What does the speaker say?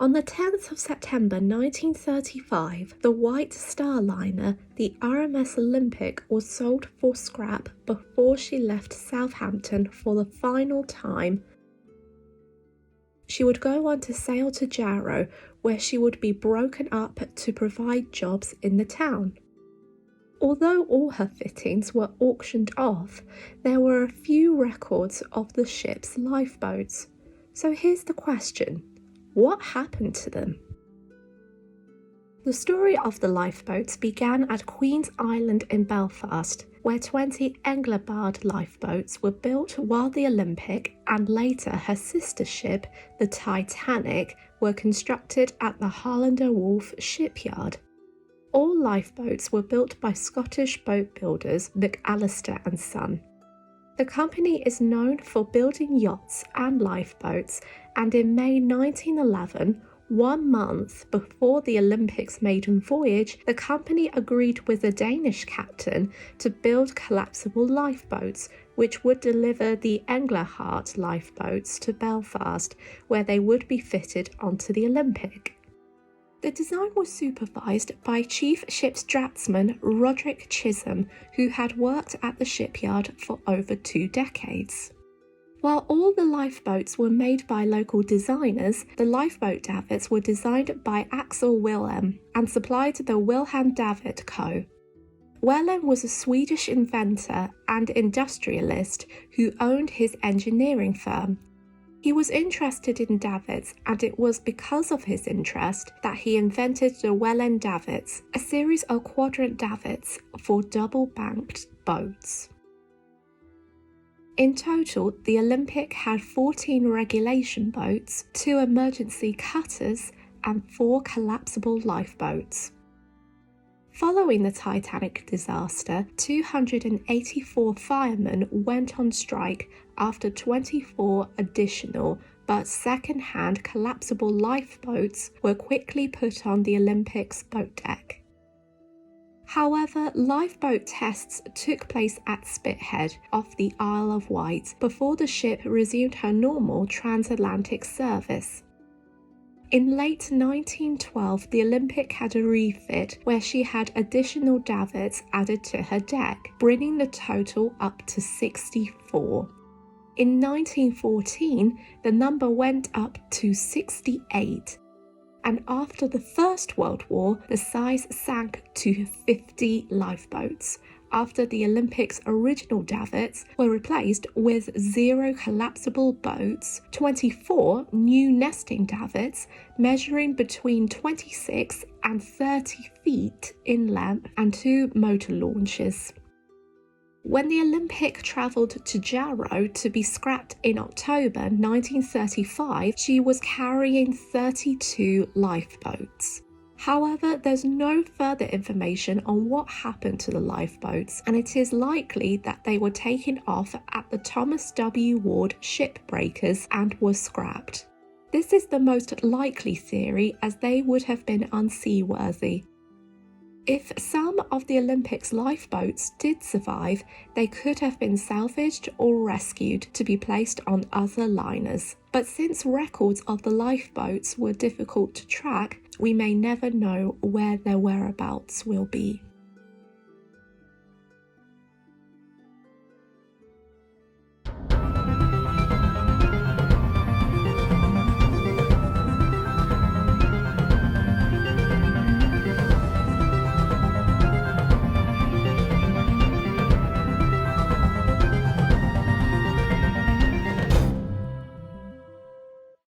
On the 10th of September 1935, the White Star liner, the RMS Olympic, was sold for scrap before she left Southampton for the final time. She would go on to sail to Jarrow, where she would be broken up to provide jobs in the town. Although all her fittings were auctioned off, there were a few records of the ship's lifeboats. So here's the question: what happened to them? The story of the lifeboats began at Queen's Island in Belfast, where 20 Englebart lifeboats were built while the Olympic and later her sister ship, the Titanic, were constructed at the Harlander Wharf shipyard. All lifeboats were built by Scottish boat builders McAllister and Son. The company is known for building yachts and lifeboats, and in May 1911, 1 month before the Olympics' maiden voyage, the company agreed with the Danish captain to build collapsible lifeboats, which would deliver the Englehart lifeboats to Belfast, where they would be fitted onto the Olympic. The design was supervised by Chief Ship's Draftsman Roderick Chisholm, who had worked at the shipyard for over 2 decades. While all the lifeboats were made by local designers, the lifeboat davits were designed by Axel Wilhelm and supplied the Wilhelm David Co. Wilhelm was a Swedish inventor and industrialist who owned his engineering firm. He was interested in davits, and it was because of his interest that he invented the Wilhelm davits, a series of quadrant davits for double-banked boats. In total, the Olympic had 14 regulation boats, 2 emergency cutters, and 4 collapsible lifeboats. Following the Titanic disaster, 284 firemen went on strike after 24 additional but second-hand collapsible lifeboats were quickly put on the Olympic's boat deck. However, lifeboat tests took place at Spithead off the Isle of Wight before the ship resumed her normal transatlantic service. In late 1912, the Olympic had a refit where she had additional davits added to her deck, bringing the total up to 64. In 1914, the number went up to 68, and after the First World War, the size sank to 50 lifeboats, after the Olympic's original davits were replaced with 0 collapsible boats, 24 new nesting davits measuring between 26 and 30 feet in length, and 2 motor launches. When the Olympic travelled to Jarrow to be scrapped in October 1935, she was carrying 32 lifeboats. However, there's no further information on what happened to the lifeboats, and it is likely that they were taken off at the Thomas W. Ward shipbreakers and were scrapped. This is the most likely theory, as they would have been unseaworthy. If some of the Olympic's lifeboats did survive, they could have been salvaged or rescued to be placed on other liners. But since records of the lifeboats were difficult to track, we may never know where their whereabouts will be.